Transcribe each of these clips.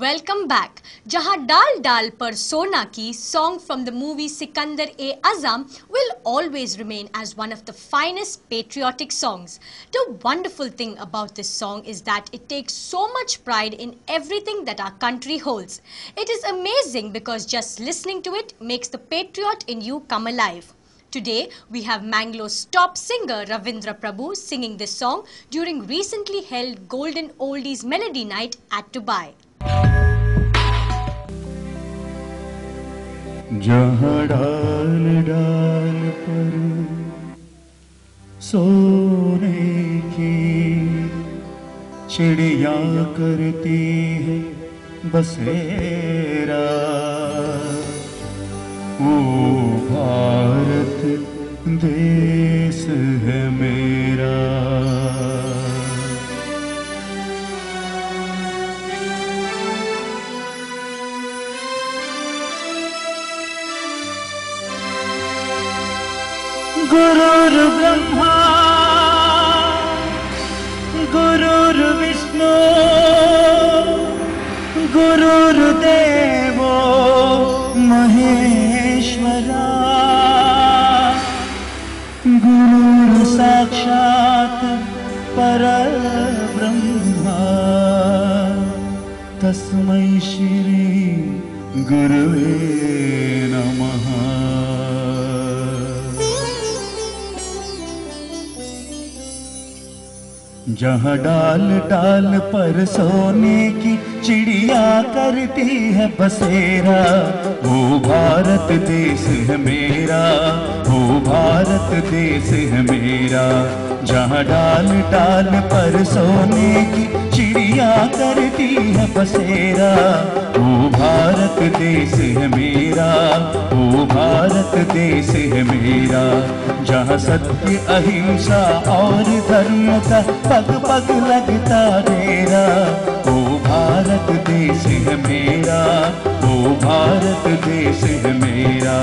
Welcome back. Jahan Dal Dal Par Sona Ki song from the movie Sikandar-e-Azam will always remain as one of the finest patriotic songs. The wonderful thing about this song is that it takes so much pride in everything that our country holds. It is amazing because just listening to it makes the patriot in you come alive. Today, we have Mangalore's top singer Ravindra Prabhu singing this song during recently held Golden Oldies Melody Night at Dubai. जहाँ डाल डाल पर सोने की चिड़िया करती है बसेरा, वो भारत देश है मेरा। गुरुर्ब्रह्मा गुरुर्विष्णु गुरुर्देवो महेश्वरा, गुरुर् साक्षात् परब्रह्मा, तस्मै श्री गुरुवे नमः। जहाँ डाल डाल पर सोने की चिड़िया करती है बसेरा, वो भारत देश है मेरा, वो भारत देश है मेरा। जहाँ डाल डाल पर सोने की चिड़िया करती है बसेरा, वो भारत देश है मेरा, वो भारत देश है मेरा। जहाँ सत्य अहिंसा और धर्म का पग पग लगता डेरा, वो भारत देश है मेरा, वो भारत देश है मेरा।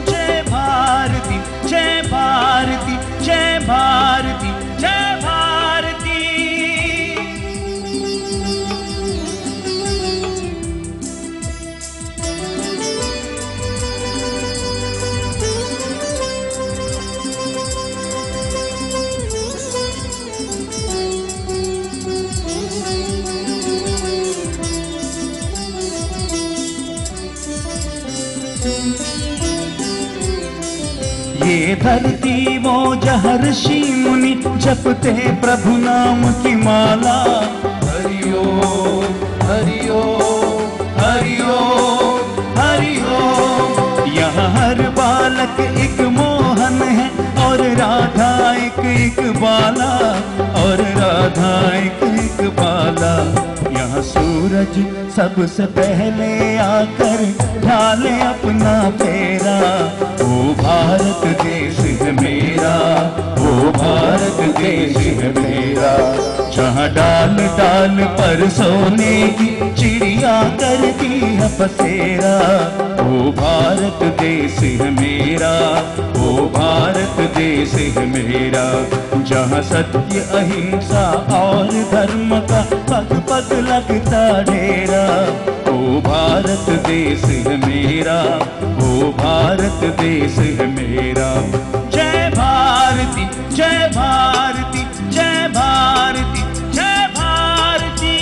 जय भारती जय भारती जय भारती जय भारती। ये धरती वो जहाँ ऋषि मुनि जपते प्रभु नाम की माला। हरिओ हरिओ हरिओ हरिओ। यहाँ हर बालक एक मोहन है और राधा एक बाला, और राधा एक बाला। यहाँ सूरज सबसे पहले आकर ढाले अपना फेरा, वो भारत देश है मेरा, वो भारत देश है मेरा। जहाँ डाल डाल पर सोने की चिड़िया करती है बसेरा, वो भारत देश है मेरा, वो भारत देश है मेरा। जहाँ सत्य अहिंसा और धर्म का पग पग लगता डेरा, वो भारत देश है मेरा, वो भारत देश है मेरा। जय भारती जय भारती जय भारती जय Bharti.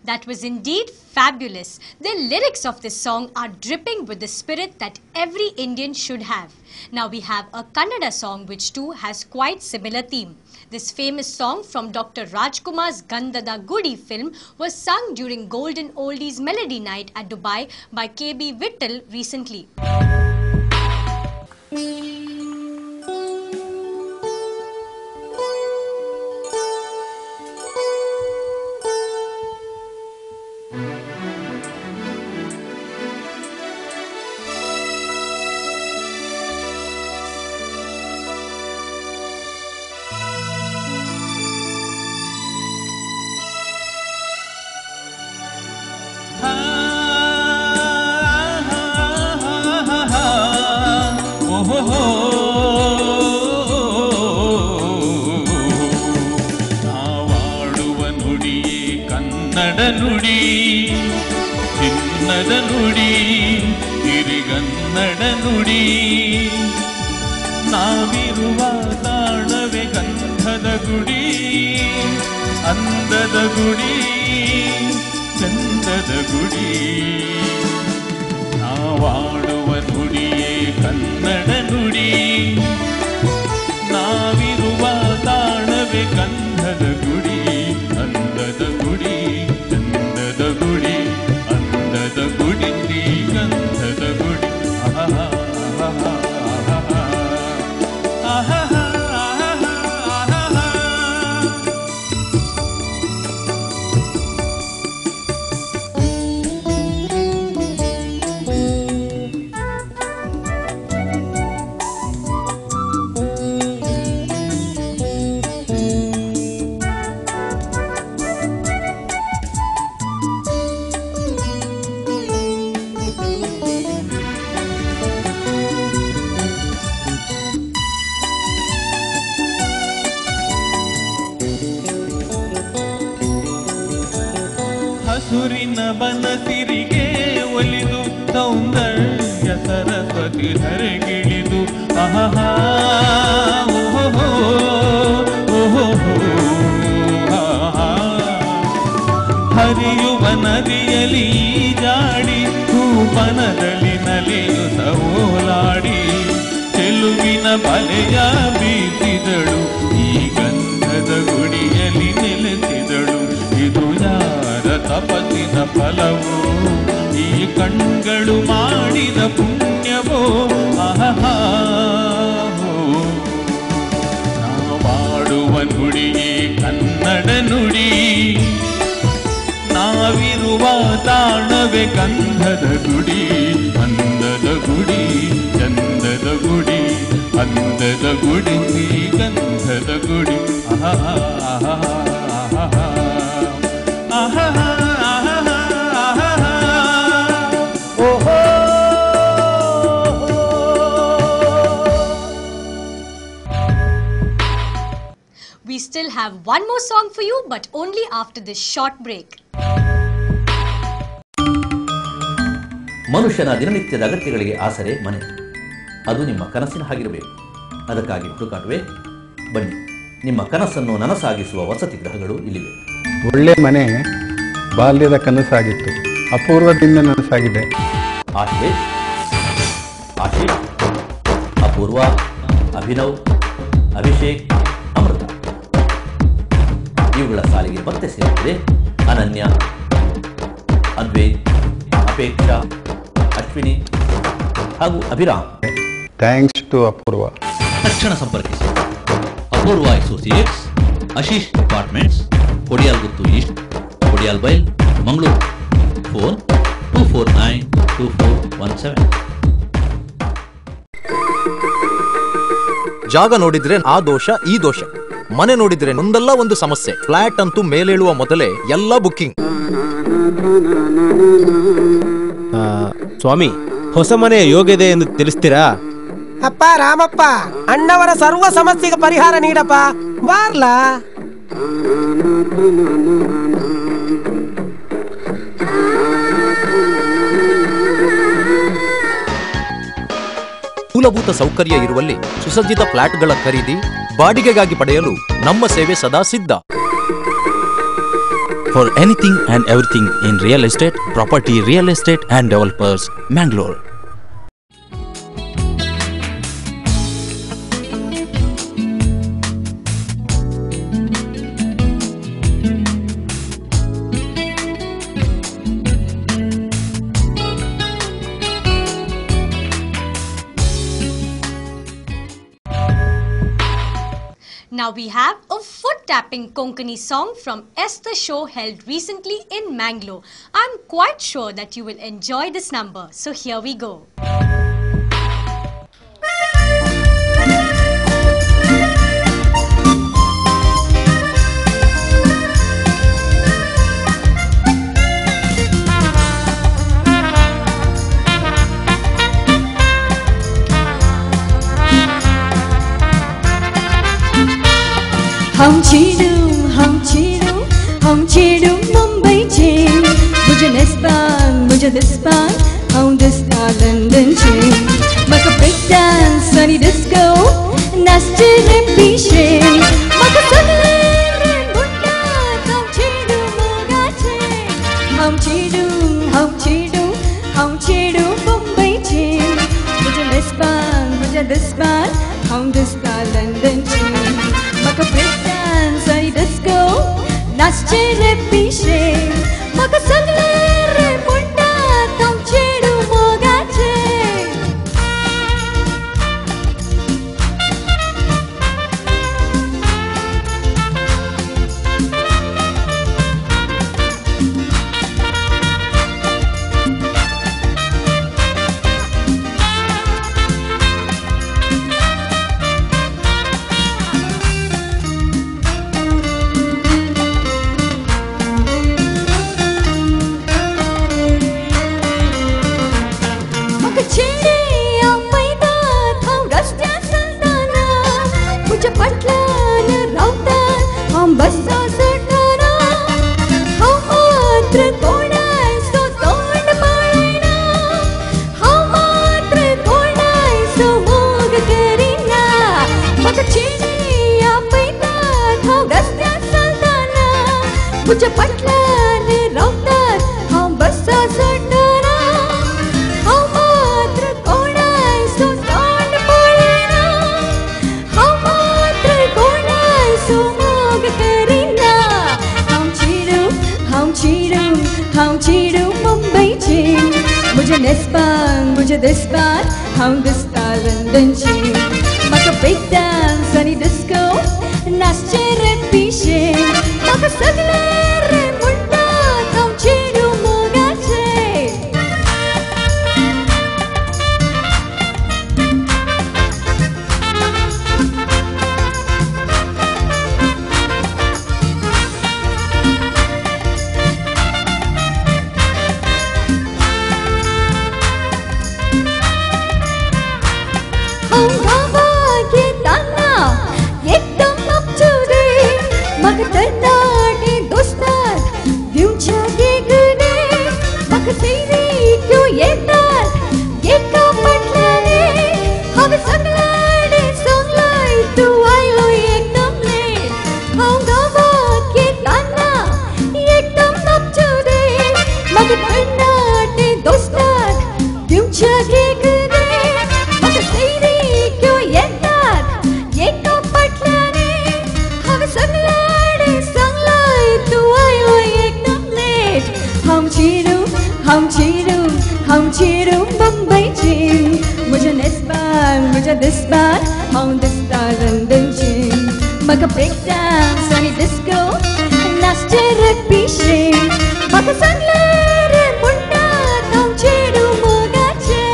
That was indeed fabulous. The lyrics of this song are dripping with the spirit that every Indian should have. Now we have a Kannada song which too has quite similar theme. This famous song from Dr. Rajkumar's Gandhada Gudi film was sung during Golden Oldies Melody Night at Dubai by KB Vittal recently. ನುಡಿ ಚಿನ್ನದ ನುಡಿ ಹಿರಿಗನ್ನಡ ನುಡಿ ನಾವಿರುವ ತಾಣವೇ ಗಂಧದ ಗುಡಿ ಅಂದದ ಗುಡಿ ಚಂದದ ಗುಡಿ ನಾವಾಡುವ ನುಡಿಯೇ ಕನ್ನಡ ನುಡಿ ನಾವಿರುವ ತಾಣವೇ ಗಂಧದ ಗುಡಿ ಅಂದದ ಗುಡಿ ಚಂದದ ಗುಡಿ ಅಂದದ ಗುಡಿ ಗಂಧದ ಗುಡಿ ಆಹಾ ಹಸುರಿನ ಬನಸಿರಿಗೆ ಒಲಿದು ಸೌಂದರ್ಯ ಸರಸ್ವತಿ ಧರೆಗಿಳಿದು ಆಹಾ ಓಹೋ ಓಹೋ ಹರಿಯುವ ನದಿಯಲ್ಲಿ ಜಾಡಿ ಕೂಪನದಲ್ಲಿ ನಲಿಯುತ್ತ ಓಲಾಡಿ ಚೆಲುವಿನ ಬಲೆಯ ಬೀಸಿದಳು ಈ ಗಂಧದ ಗುಡಿಯಲ್ಲಿ ನೆಲೆಸಿದಳು ಇದು ಯಾರ ತಪಸ್ಸಿನ ಫಲವೋ ಈ ಕಣ್ಗಳು ಮಾಡಿದ ಪುಣ್ಯವೋ ಆಹಾ ನಾವಾಡುವ ನುಡಿಯೇ ಕನ್ನಡ ನುಡಿ ನಾವಿರುವ ತಾಣವೇ ಗಂಧದ ಗುಡಿ ಅಂದದ ಗುಡಿ ಚಂದದ ಗುಡಿ ಅಂದದ ಗುಡಿ ಗಂಧದ ಗುಡಿ ಆಹಾ We still have one more song for you, but only after this short break. ಮನುಷ್ಯನ ದಿನನಿತ್ಯದ ಅಗತ್ಯಗಳಿಗೆ ಆಸರೆ ಮನೆ. ಅದು ನಿಮ್ಮ ಕನಸಿನ ಹಾಗಿರಬೇಕು. ಅದಕ್ಕಾಗಿ ಹುಡುಕಾಟವೇ ಬನ್ನಿ. ನಿಮ್ಮ ಕನಸನ್ನು ನನಸಾಗಿಸುವ ವಸತಿ ಗೃಹಗಳು ಇಲ್ಲಿವೆ. ಒಳ್ಳೆ ಮನೆ ಬಾಲ್ಯದ ಕನಸಾಗಿತ್ತು, ಅಪೂರ್ವದಿಂದ ನನಸಾಗಿದೆ. ಆಶೀಶ್, ಅಪೂರ್ವ, ಅಭಿನವ್, ಅಭಿಷೇಕ್, ಅಮೃತ ಇವುಗಳ ಸಾಲಿಗೆ ಮತ್ತೆ ಸೇರಿದೆ ಅನನ್ಯ, ಅದ್ವೈತ್, ಅಪೇಕ್ಷಾ, ಅಶ್ವಿನಿ ಹಾಗೂ ಅಭಿರಾಮ್. ಥ್ಯಾಂಕ್ಸ್ ಟು ಅಪೂರ್ವ. ತಕ್ಷಣ ಸಂಪರ್ಕಿಸಿ ಅಪೂರ್ವ ಅಸೋಸಿಯೇಟ್ಸ್, ಆಶೀಶ್ ಅಪಾರ್ಟ್ಮೆಂಟ್ಸ್, ಕೊಡಿಯಾಲ್ ಗುತ್ತು ಈಸ್ಟ್, ಕೊಡಿಯಾಲ್ ಬೈಲ್, ಮಂಗಳೂರು. ಫೋನ್ 24924117. ಜಾಗ ನೋಡಿದ್ರೆ ಆ ದೋಷ ಈ ದೋಷ, ಮನೆ ನೋಡಿದ್ರೆ ಒಂದಲ್ಲ ಒಂದು ಸಮಸ್ಯೆ. ಫ್ಲಾಟ್ ಅಂತೂ ಮೇಲೇಳುವ ಮೊದಲೇ ಎಲ್ಲ ಬುಕ್ಕಿಂಗ್. ಸ್ವಾಮಿ, ಹೊಸ ಮನೆಯ ಯೋಗ್ಯತೆ ಎಂದು ತಿಳಿಸ್ತೀರಾ? ಅಪ್ಪ ರಾಮಪ್ಪ, ಅಣ್ಣವರ ಸರ್ವ ಸಮಸ್ಯೆಗೆ ಪರಿಹಾರ ನೀಡಪ್ಪ, ಬಾರ್ಲಾ. ಮೂಲಭೂತ ಸೌಕರ್ಯ ಇರುವಲ್ಲಿ ಸುಸಜ್ಜಿತ ಫ್ಲಾಟ್ಗಳ ಖರೀದಿ, ಬಾಡಿಗೆಗಾಗಿ ಪಡೆಯಲು ನಮ್ಮ ಸೇವೆ ಸದಾ ಸಿದ್ಧ. For anything and everything in real estate, property, real estate and developers, Mangalore. Now we have a foot-tapping Konkani song from Esther show held recently in Mangalore. I'm quite sure that you will enjoy this number. So here we go. हम छेड़ू मुंबई छे मुझे this बार हम दिसता London चे मका break dance आणि disco नाचते रे पीछे मका सगळे रे मुंडा हम चेडू मोगाचे हम चेडू मुंबई चे मुझे दिस बार हम दिसता लंदन चे मका ब्रेक डांस आणि डिस्को नाचते रे पीछे मका सगळे रे मुंडा हम चेडू मोगाचे मुझे पटलाने रावतात हम बसा सोडना हम मात्र कोणाय सो तोंड पळना हम मात्र कोणाय सो मोग करीना हम चीडू मुंबईचे मुझे दिस बार हम दिसता लंडनचे मका ब्रेक डांस आणि डिस्को नाचचे रे पीछे मका सगळे रे मुंडा हम चेडू मोगाचे हम गावा घेताना एकदम अप टू डेट मग तरनाटे दोस्तात दिवच्या गेगने मग तेरी क्यों येतात एका पटल्याने हवे सगळ्याने सांगलाय तू आयलो एकदम लेट हम गावा घेताना एकदम अप टू डेट मग तरनाटे दोस्तात दिवच्या गेगने मग तेरी क्यों येतात एका पटल्याने हवे सगळ्याने सांगलाय तू आयलो एकदम लेट हम चीडू मुंबईचे मुझे दिस बार हम दिसता लंडनचे मका ब्रेक डांस आणि डिस्को नाचते रे पीछे मका सगळे रे मुंडा हम चेडू मोगाचे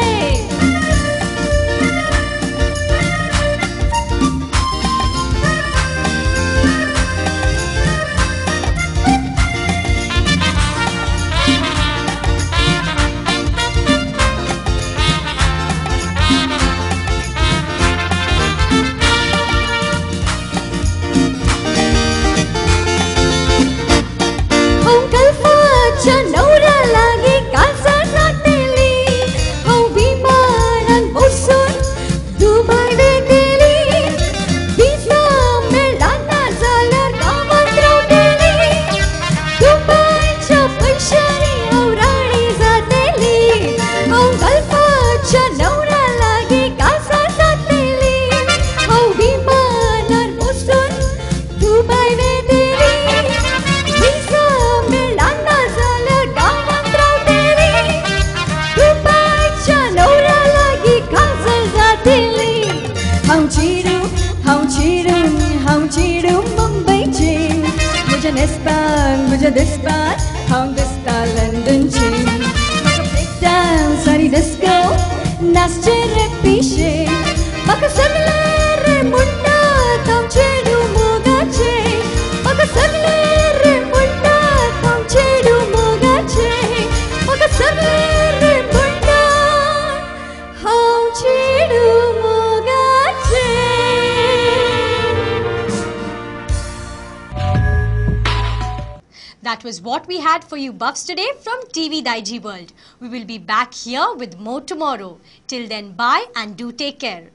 हम कल्पाच्या नवऱ्याला गे काळजात नातेली हम विमानात बसून दुबई वेगेली विजा मेळाना जाल्यार गावात रावतेली दुबईच्या पैशांनी हांव राणी जातेली हम कल्पाच्या नवऱ्याला गे काळजात नातेली हम विमानात बसून दुबई वेगेली विजा मेळाना जाल्यार गावात रावतेली दुबईच्या नवऱ्याला गी काजल जातेली हम चीडू मुंबईचे मुझे दिस बार हम दिसता लंडनचे मका ब्रेक डांस आणि डिस्को नाचते रे पीछे मका सगळे रे मुंडा हम चेडू मोगाचे मका सगळे रे मुंडा हम चेडू मोगाचे मका सगळे रे मुंडा हम चेडू मोगाचे That was what we had for you buffs today from TV Daijiworld. We will be back here with more tomorrow. Till then, bye and do take care.